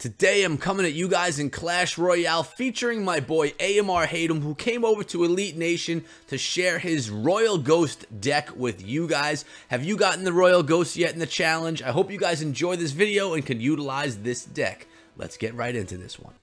Today I'm coming at you guys in Clash Royale featuring my boy AMR Hatem, who came over to Elite Nation to share his Royal Ghost deck with you guys. Have you gotten the Royal Ghost yet in the challenge? I hope you guys enjoy this video and can utilize this deck. Let's get right into this one.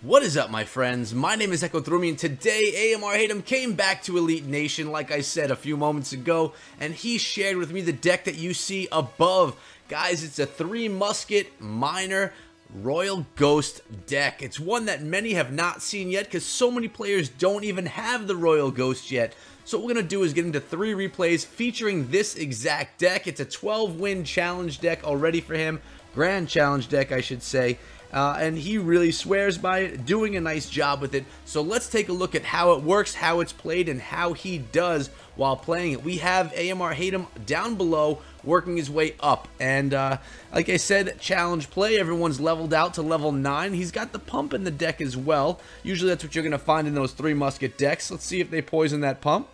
What is up, my friends? My name is Echo Thrumi, and today AMR Hatem came back to Elite Nation, like I said a few moments ago, and he shared with me the deck that you see above. Guys, it's a 3-musket minor Royal Ghost deck. It's one that many have not seen yet because so many players don't even have the Royal Ghost yet. So what we're going to do is get into 3 replays featuring this exact deck. It's a 12-win challenge deck already for him. Grand challenge deck, I should say. And he really swears by it, doing a nice job with it. So let's take a look at how it works, how it's played, and how he does while playing it. We have AMR Hatem down below, working his way up. And like I said, challenge play, everyone's leveled out to level 9. He's got the pump in the deck as well. Usually that's what you're going to find in those 3-musket decks. Let's see if they poison that pump.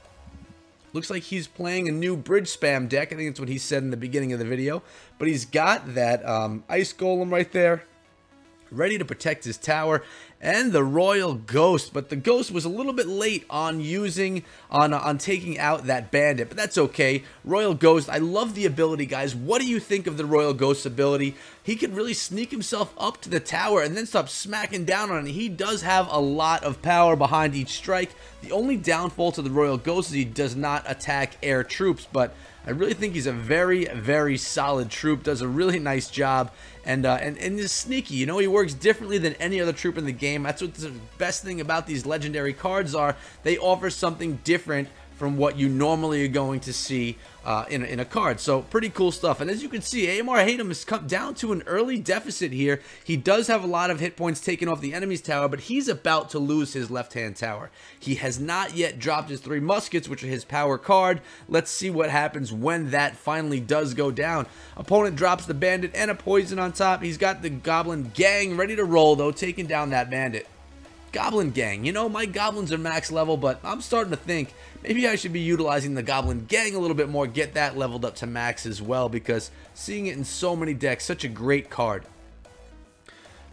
Looks like he's playing a new bridge spam deck. I think that's what he said in the beginning of the video. But he's got that ice golem right there, ready to protect his tower, and the Royal Ghost. But the Ghost was a little bit late on taking out that bandit, but that's okay. Royal Ghost, I love the ability, guys. What do you think of the Royal Ghost ability? He can really sneak himself up to the tower and then stop smacking down on it. He does have a lot of power behind each strike. The only downfall to the Royal Ghost is he does not attack air troops, but I really think he's a very, very solid troop. Does a really nice job, and is sneaky. You know, he works differently than any other troop in the game. That's what the best thing about these legendary cards are. They offer something different from what you normally are going to see in a card. So pretty cool stuff. And as you can see, AMR Hatem has come down to an early deficit here. He does have a lot of hit points taken off the enemy's tower, but he's about to lose his left-hand tower. He has not yet dropped his 3 muskets, which are his power card. Let's see what happens when that finally does go down. Opponent drops the bandit and a poison on top. He's got the goblin gang ready to roll, though, taking down that bandit. Goblin gang, you know, my goblins are max level, but I'm starting to think maybe I should be utilizing the goblin gang a little bit more, get that leveled up to max as well, because seeing it in so many decks, such a great card.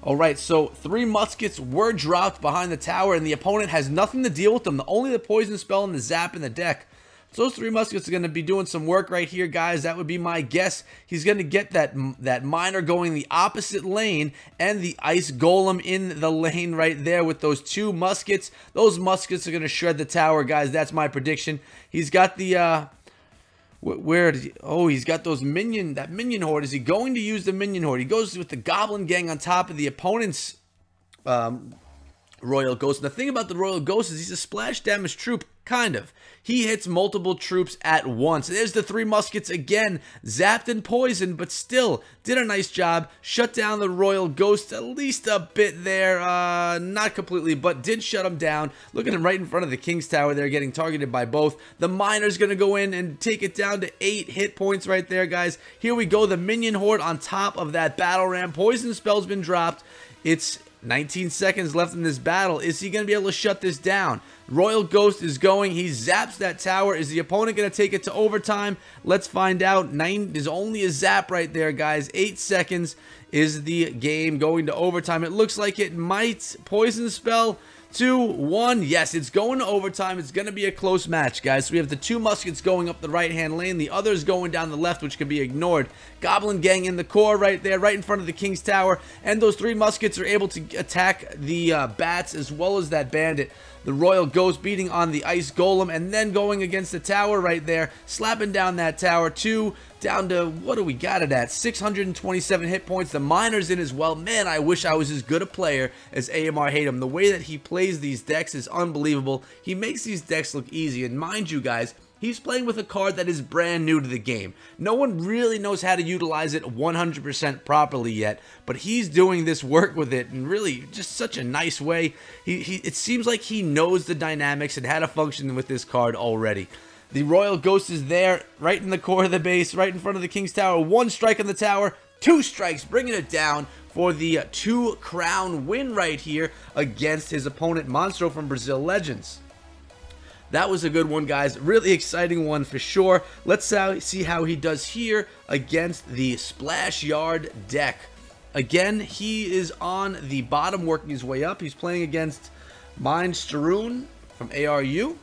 Alright, so 3 muskets were dropped behind the tower, and the opponent has nothing to deal with them. Only the poison spell and the zap in the deck. So those 3 muskets are going to be doing some work right here, guys. That would be my guess. He's going to get that miner going the opposite lane, and the ice golem in the lane right there with those 2 muskets. Those muskets are going to shred the tower, guys. That's my prediction. He's got the he's got those that minion horde. Is he going to use the minion horde? He goes with the goblin gang on top of the opponent's Royal Ghost. And the thing about the Royal Ghost is he's a splash damage troop, kind of. He hits multiple troops at once. There's the 3 muskets again, zapped and poisoned, but still did a nice job. Shut down the Royal Ghost at least a bit there. Not completely, but did shut him down. Look at him right in front of the King's Tower there, getting targeted by both. The miner's going to go in and take it down to 8 hit points right there, guys. Here we go. The minion horde on top of that battle ram. Poison spell's been dropped. It's 19 seconds left in this battle. Is he going to be able to shut this down? Royal Ghost is going. He zaps that tower. Is the opponent going to take it to overtime? Let's find out. There's only a zap right there, guys. 8 seconds is the game going to overtime. It looks like it might. Poison spell. 2-1. Yes, it's going to overtime. It's going to be a close match, guys. So we have the 2 muskets going up the right-hand lane. The others going down the left, which can be ignored. Goblin gang in the core right there, right in front of the King's Tower. And those 3 muskets are able to attack the bats as well as that bandit. The Royal Ghost beating on the ice golem and then going against the tower right there, slapping down that tower. 2 down to, what do we got it at? 627 hit points. The miner's in as well. Man, I wish I was as good a player as AMR Hatem. The way that he plays these decks is unbelievable. He makes these decks look easy, and mind you, guys, he's playing with a card that is brand new to the game. No one really knows how to utilize it 100% properly yet, but he's doing this work with it in really just such a nice way. It seems like he knows the dynamics and how to function with this card already. The Royal Ghost is there, right in the core of the base, right in front of the King's Tower. 1 strike on the tower, 2 strikes, bringing it down for the 2-crown win right here against his opponent, Monstro from Brazil Legends. That was a good one, guys. Really exciting one for sure. Let's see how he does here against the Splash Yard deck. Again, he is on the bottom, working his way up. He's playing against Mind Staroon from ARU.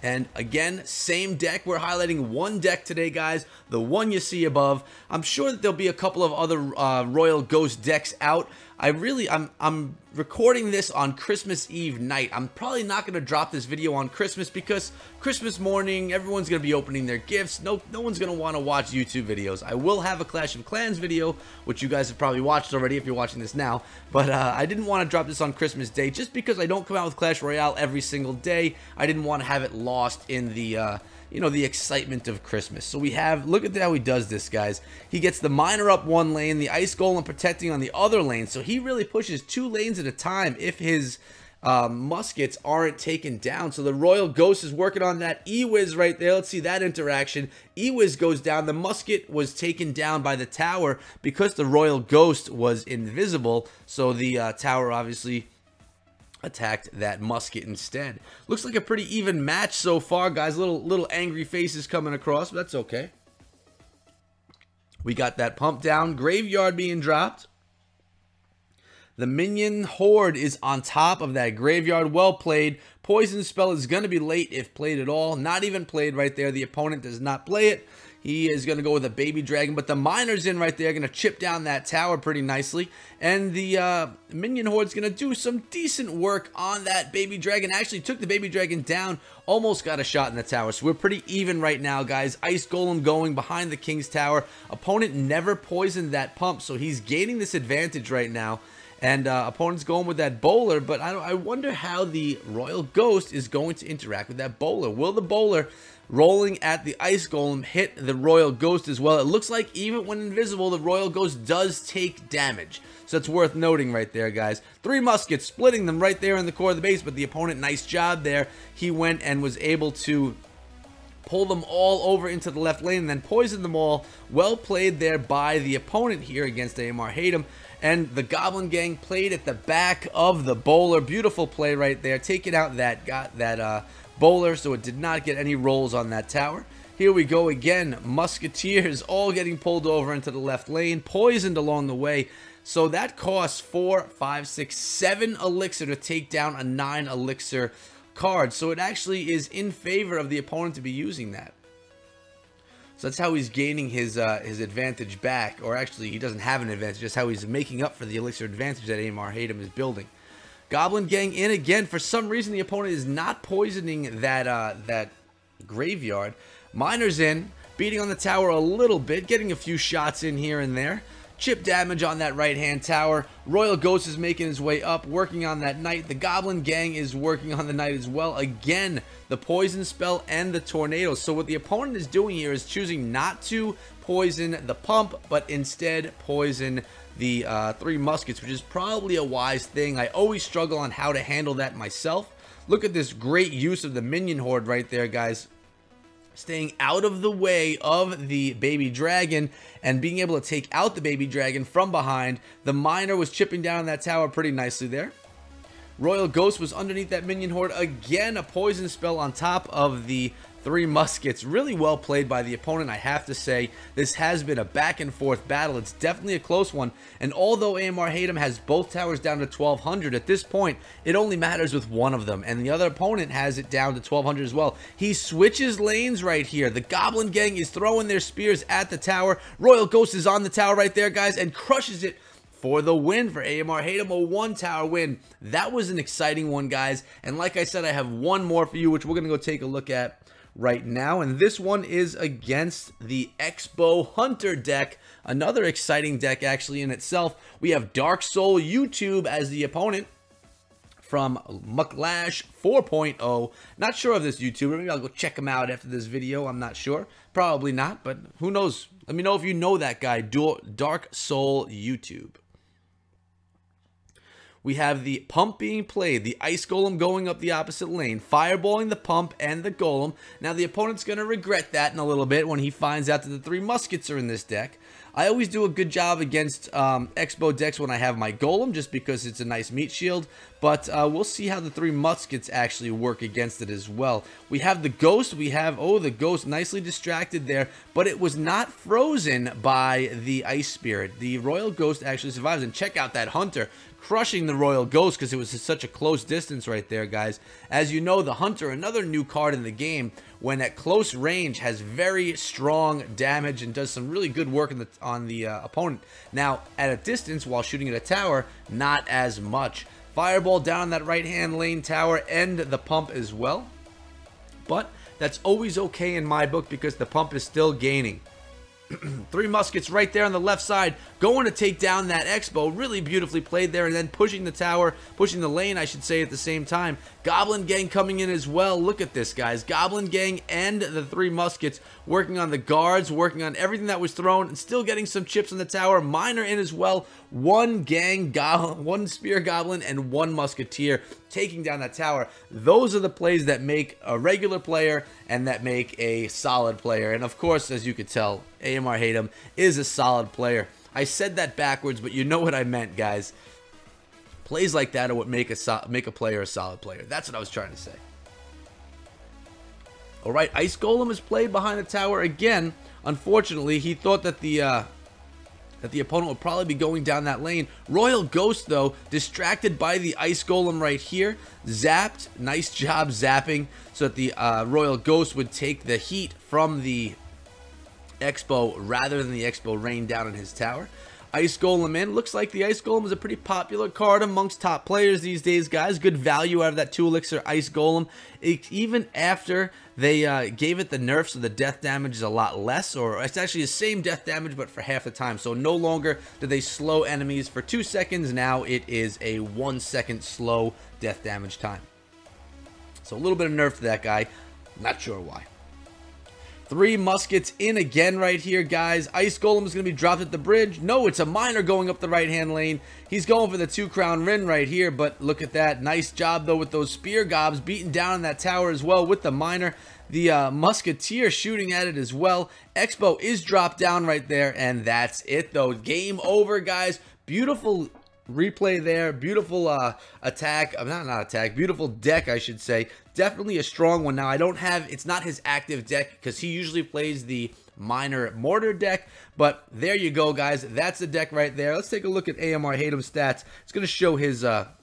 And again, same deck. We're highlighting one deck today, guys. The one you see above. I'm sure that there'll be a couple of other Royal Ghost decks out. I'm recording this on Christmas Eve night. I'm probably not going to drop this video on Christmas because Christmas morning, everyone's going to be opening their gifts. No one's going to want to watch YouTube videos. I will have a Clash of Clans video, which you guys have probably watched already if you're watching this now. But I didn't want to drop this on Christmas Day just because I don't come out with Clash Royale every single day. I didn't want to have it lost in the you know, the excitement of Christmas. So we have, look at how he does this, guys. He gets the Miner up one lane, the Ice Golem protecting on the other lane. So he really pushes 2 lanes at a time if his Muskets aren't taken down. So the Royal Ghost is working on that E-Wiz right there. Let's see that interaction. E-Wiz goes down. The Musket was taken down by the tower because the Royal Ghost was invisible. So the tower obviously attacked that Musket instead. Looks like a pretty even match so far, guys. Little angry faces coming across, but that's okay. We got that pump down. Graveyard being dropped. The minion horde is on top of that graveyard. Well played. Poison spell is going to be late if played at all. Not even played right there. The opponent does not play it. He is going to go with a baby dragon, but the miner's in right there, going to chip down that tower pretty nicely. And the minion horde's going to do some decent work on that baby dragon. Actually took the baby dragon down, almost got a shot in the tower. So we're pretty even right now, guys. Ice Golem going behind the king's tower. Opponent never poisoned that pump, so he's gaining this advantage right now. And opponent's going with that bowler, but I wonder how the Royal Ghost is going to interact with that bowler. Will the bowler rolling at the Ice Golem hit the Royal Ghost as well? It looks like even when invisible, the Royal Ghost does take damage. So it's worth noting right there, guys. 3 Muskets, splitting them right there in the core of the base, but the opponent, nice job there. He went and was able to pull them all over into the left lane and then poison them all. Well played there by the opponent here against AMR Hatem. And the Goblin Gang played at the back of the bowler. Beautiful play right there. Taking out that bowler so it did not get any rolls on that tower. Here we go again. Musketeers all getting pulled over into the left lane. Poisoned along the way. So that costs 4, 5, 6, 7 elixir to take down a 9 elixir card. So it actually is in favor of the opponent to be using that. So that's how he's gaining his advantage back, or actually he doesn't have an advantage, just how he's making up for the elixir advantage that AMR Hatem is building. Goblin Gang in again. For some reason the opponent is not poisoning that graveyard. Miner's in, beating on the tower a little bit, getting a few shots in here and there. Chip damage on that right-hand tower. Royal Ghost is making his way up, working on that knight. The Goblin Gang is working on the knight as well. Again, the poison spell and the tornado. So what the opponent is doing here is choosing not to poison the pump, but instead poison the 3 Muskets, which is probably a wise thing. I always struggle on how to handle that myself. Look at this great use of the minion horde right there, guys. Staying out of the way of the baby dragon and being able to take out the baby dragon from behind. The miner was chipping down that tower pretty nicely there. Royal Ghost was underneath that minion horde. Again, a poison spell on top of the 3 Muskets. Really well played by the opponent, I have to say. This has been a back and forth battle. It's definitely a close one. And although AMR Hatem has both towers down to 1200, at this point, it only matters with one of them. And the other opponent has it down to 1200 as well. He switches lanes right here. The Goblin Gang is throwing their spears at the tower. Royal Ghost is on the tower right there, guys, and crushes it for the win for AMR Hatem, a 1-tower win. That was an exciting one, guys. And like I said, I have one more for you, which we're going to go take a look at right now, and this one is against the Expo Hunter deck. Another exciting deck actually in itself. We have Dark Soul YouTube as the opponent from Mucklash 4.0. Not sure of this YouTuber. Maybe I'll go check him out after this video. I'm not sure. Probably not, but who knows? Let me know if you know that guy, Dark Soul YouTube. We have the pump being played, the Ice Golem going up the opposite lane, fireballing the pump and the Golem. Now the opponent's going to regret that in a little bit when he finds out that the 3 Muskets are in this deck. I always do a good job against Expo decks when I have my Golem, just because it's a nice meat shield. But we'll see how the 3 Muskets actually work against it as well. We have the Ghost. We have, oh, the Ghost nicely distracted there, but it was not frozen by the Ice Spirit. The Royal Ghost actually survives, and check out that Hunter crushing the Royal Ghost because it was such a close distance right there, guys. As you know, the Hunter, another new card in the game, when at close range has very strong damage and does some really good work on the opponent. Now, at a distance, while shooting at a tower, not as much. Fireball down that right-hand lane tower and the pump as well. But that's always okay in my book because the pump is still gaining. 3 Muskets right there on the left side, going to take down that Expo. Really beautifully played there, and then pushing the tower, pushing the lane, I should say, at the same time. Goblin Gang coming in as well. Look at this, guys. Goblin Gang and the 3 Muskets working on the guards, working on everything that was thrown, and still getting some chips on the tower. Miner in as well. 1 Spear Goblin, and 1 Musketeer taking down that tower. Those are the plays that make a regular player and that make a solid player. And of course, as you could tell, AMR Hatem is a solid player. I said that backwards, but you know what I meant, guys. Plays like that are what make a player a solid player. That's what I was trying to say. All right, Ice Golem is played behind the tower again. Unfortunately, he thought that the opponent would probably be going down that lane. Royal Ghost, though, distracted by the Ice Golem right here. Zapped. Nice job zapping so that the Royal Ghost would take the heat from the Expo rather than the Expo rain down on his tower. Ice Golem in. Looks like the Ice Golem is a pretty popular card amongst top players these days, guys. Good value out of that 2 elixir Ice Golem. Even after they gave it the nerf, so the death damage is a lot less, or it's actually the same death damage but for half the time. So no longer do they slow enemies for 2 seconds. Now it is a 1 second slow death damage time. So a little bit of nerf to that guy. Not sure why. 3 Muskets in again right here, guys. Ice Golem is going to be dropped at the bridge. No, it's a Miner going up the right-hand lane. He's going for the 2 Crown Rin right here, but look at that. Nice job, though, with those Spear Gobs beating down on that tower as well with the Miner. The Musketeer shooting at it as well. Expo is dropped down right there, and that's it, though. Game over, guys. Beautiful replay there. Beautiful attack. Not attack. Beautiful deck, I should say. Definitely a strong one. Now, I don't have, it's not his active deck because he usually plays the Miner Mortar deck, but there you go, guys. That's the deck right there. Let's take a look at AMR Hatem's stats. It's going to show his, this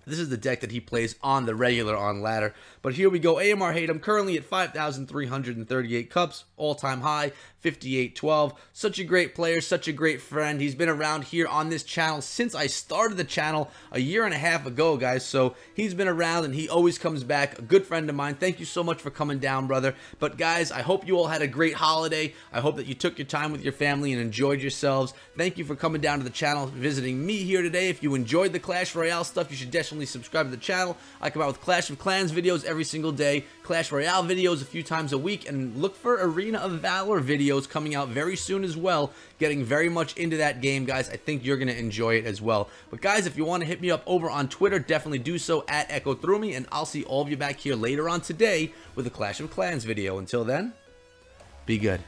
is the deck that he plays on the regular on ladder. But here we go. AMR Hatem currently at 5,338 cups, all-time high, 5812. Such a great player, such a great friend. He's been around here on this channel since I started the channel a year and a half ago, guys. So he's been around and he always comes back. A good friend of mine. Thank you so much for coming down, brother. But guys, I hope you all had a great holiday. I hope that you took your time with your family and enjoyed yourselves. Thank you for coming down to the channel, visiting me here today. If you enjoyed the Clash Royale stuff, you should definitely subscribe to the channel. I come out with Clash of Clans videos every single day, Clash Royale videos a few times a week, and look for Arena of Valor videos coming out very soon as well. Getting very much into that game, guys. I think you're going to enjoy it as well. But guys, if you want to hit me up over on Twitter, definitely do so at EchoThroughMe, and I'll see all of you back here later on today with a Clash of Clans video. Until then, be good.